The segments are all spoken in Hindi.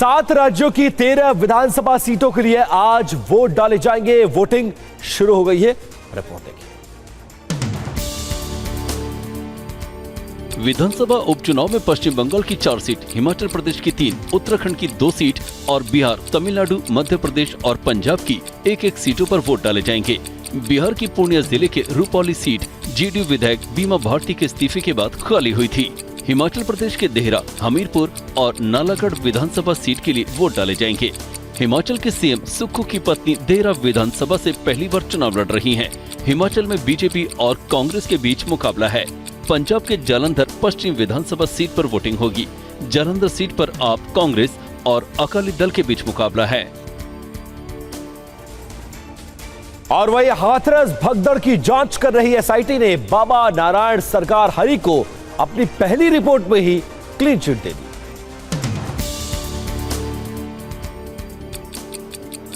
7 राज्यों की 13 विधानसभा सीटों के लिए आज वोट डाले जाएंगे। वोटिंग शुरू हो गई है। रिपोर्ट देखिए। विधानसभा उपचुनाव में पश्चिम बंगाल की 4 सीट, हिमाचल प्रदेश की 3, उत्तराखंड की 2 सीट और बिहार, तमिलनाडु, मध्य प्रदेश और पंजाब की 1-1 सीटों पर वोट डाले जाएंगे। बिहार की पूर्णिया जिले के रुपौली सीट जेडीयू विधायक बीमा भारती के इस्तीफे के बाद खाली हुई थी। हिमाचल प्रदेश के देहरा, हमीरपुर और नालागढ़ विधानसभा सीट के लिए वोट डाले जाएंगे। हिमाचल के सीएम सुक्खू की पत्नी देहरा विधानसभा से पहली बार चुनाव लड़ रही हैं। हिमाचल में बीजेपी और कांग्रेस के बीच मुकाबला है। पंजाब के जालंधर पश्चिम विधानसभा सीट पर वोटिंग होगी। जालंधर सीट पर आप, कांग्रेस और अकाली दल के बीच मुकाबला है। और वही हाथरस भगदड़ की जांच कर रही एसआईटी ने बाबा नारायण सरकार हरि को अपनी पहली रिपोर्ट में ही क्लीन चिट दे दी।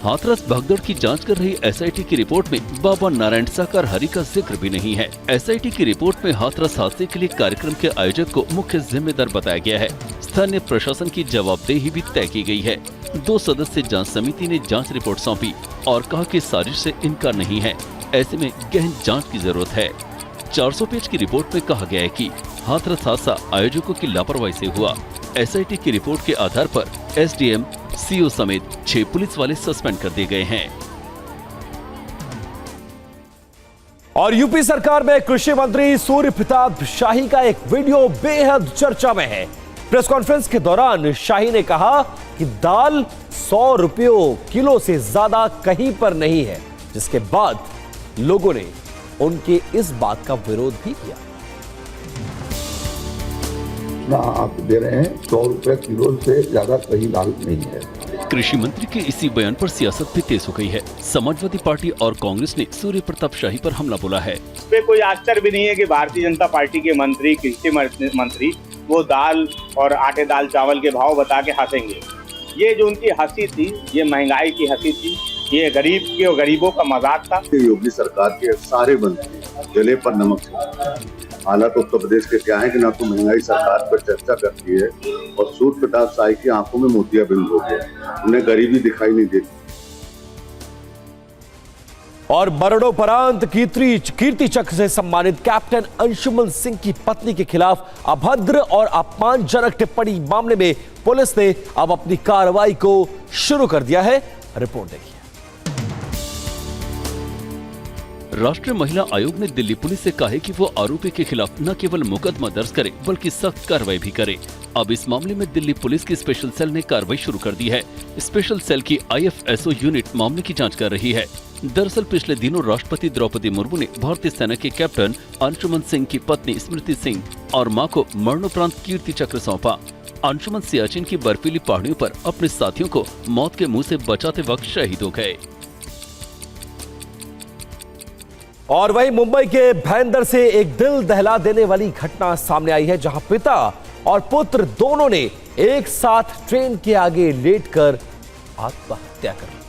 हाथरस भगदड़ की जांच कर रही एसआईटी की रिपोर्ट में बाबा नारायण सरकार हरि का जिक्र भी नहीं है। एसआईटी की रिपोर्ट में हाथरस हादसे के लिए कार्यक्रम के आयोजक को मुख्य जिम्मेदार बताया गया है। स्थानीय प्रशासन की जवाबदेही भी तय की गई है। 2 सदस्य जांच समिति ने जांच रिपोर्ट सौंपी और कहा कि साजिश से इनकार नहीं है। ऐसे में गहन जांच की जरूरत है। 400 पेज की रिपोर्ट में कहा गया है कि हाथरस हादसा आयोजकों की लापरवाही से हुआ। एसआईटी की रिपोर्ट के आधार पर एसडीएम, सीओ समेत 6 पुलिस वाले सस्पेंड कर दिए गए हैं। और यूपी सरकार में कृषि मंत्री सूर्य प्रताप शाही का एक वीडियो बेहद चर्चा में है। प्रेस कॉन्फ्रेंस के दौरान शाही ने कहा कि दाल 100 रुपयों किलो से ज्यादा कहीं पर नहीं है, जिसके बाद लोगों ने उनके इस बात का विरोध भी किया। आप दे रहे हैं 100 रुपए किलो से ज्यादा कहीं दाल नहीं है। कृषि मंत्री के इसी बयान पर सियासत भी तेज हो गई है। समाजवादी पार्टी और कांग्रेस ने सूर्य प्रताप शाही पर हमला बोला है। इस पे कोई आश्चर्य भी नहीं है कि भारतीय जनता पार्टी के मंत्री, कृषि मंत्री वो दाल और आटे दाल चावल के भाव बता के हंसेंगे। ये जो उनकी हंसी थी, ये महंगाई की हंसी थी, ये गरीब के और गरीबों का मजाक था। योगी सरकार के सारे मंत्री जले पर नमक। हालात उत्तर प्रदेश के क्या है कि ना तो महंगाई सरकार पर चर्चा करती है और सूर्य प्रताप शाही की आंखों में मोतियाबिंद हो गया। उन्हें गरीबी दिखाई नहीं देती। और मरणोपरांत कीर्ति चक्र से सम्मानित कैप्टन अंशुमन सिंह की पत्नी के खिलाफ अभद्र और अपमानजनक टिप्पणी मामले में पुलिस ने अब अपनी कार्रवाई को शुरू कर दिया है। रिपोर्ट देखिए। राष्ट्रीय महिला आयोग ने दिल्ली पुलिस से कहा है कि वो आरोपी के खिलाफ न केवल मुकदमा दर्ज करे बल्कि सख्त कार्रवाई भी करे। अब इस मामले में दिल्ली पुलिस की स्पेशल सेल ने कार्रवाई शुरू कर दी है। स्पेशल सेल की आईएफएसओ यूनिट मामले की जांच कर रही है। दरअसल पिछले दिनों राष्ट्रपति द्रौपदी मुर्मू ने भारतीय सेना के कैप्टन अंशुमन सिंह की पत्नी स्मृति सिंह और मां को मरणोपरांत कीर्ति चक्र सौंपा। अंशुमन सियाचिन की बर्फीली पहाड़ियों पर अपने साथियों को मौत के मुंह से बचाते वक्त शहीद हो गए। और वहीं मुंबई के भाईंदर से एक दिल दहला देने वाली घटना सामने आई है, जहां पिता और पुत्र दोनों ने एक साथ ट्रेन के आगे लेटकर आत्महत्या कर ली।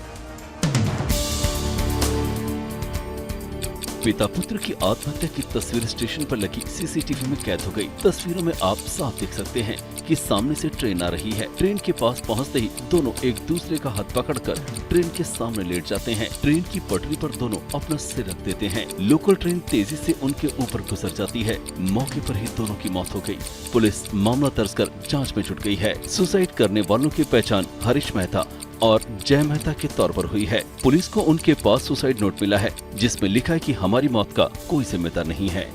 पिता पुत्र की आत्महत्या की तस्वीर स्टेशन पर लगी सीसीटीवी में कैद हो गई। तस्वीरों में आप साफ देख सकते हैं कि सामने से ट्रेन आ रही है। ट्रेन के पास पहुंचते ही दोनों एक दूसरे का हाथ पकड़कर ट्रेन के सामने लेट जाते हैं। ट्रेन की पटरी पर दोनों अपना सिर रख देते हैं। लोकल ट्रेन तेजी से उनके ऊपर गुजर जाती है। मौके पर ही दोनों की मौत हो गई। पुलिस मामला दर्ज कर जाँच में जुट गई है। सुसाइड करने वालों की पहचान हरीश मेहता और जय मेहता के तौर पर हुई है। पुलिस को उनके पास सुसाइड नोट मिला है, जिसमें लिखा है कि हमारी मौत का कोई जिम्मेदार नहीं है।